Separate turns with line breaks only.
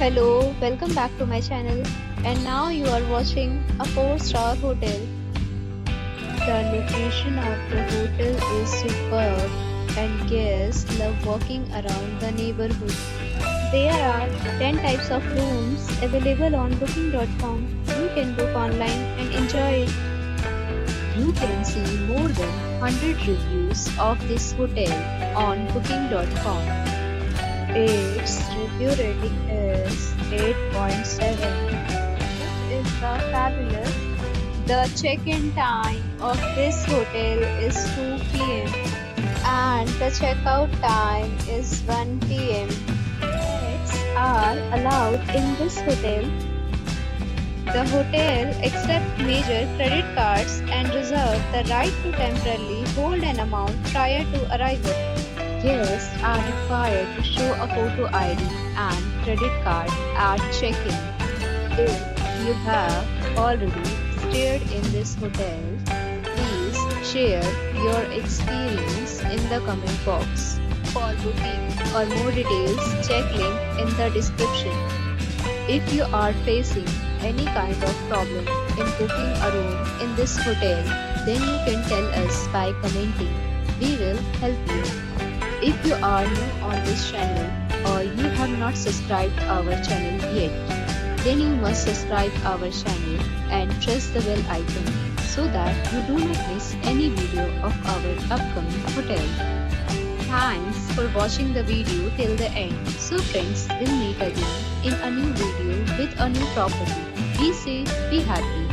Hello, welcome back to my channel. And now you are watching a 4-star hotel. The location of the hotel is superb and guests love walking around the neighborhood. There are 10 types of rooms available on booking.com. You can book online and enjoy it. You can see more than 100 reviews of this hotel on booking.com. Its review rating is 8.7. This is the fabulous. The check-in time of this hotel is 2 p.m. and the checkout time is 1 p.m. Pets are allowed in this hotel. The hotel accepts major credit cards and reserves the right to temporarily hold an amount prior to arrival. Guests are required to show a photo ID and credit card at check-in. If you have already stayed in this hotel, please share your experience in the comment box. For booking or more details, check link in the description. If you are facing any kind of problem in booking a room in this hotel, then you can tell us by commenting. We will help you. If you are new on this channel or you have not subscribed our channel yet, then you must subscribe our channel and press the bell icon so that you do not miss any video of our upcoming hotel. Thanks for watching the video till the end. So friends, we'll meet again in a new video with a new property. Be safe, be happy.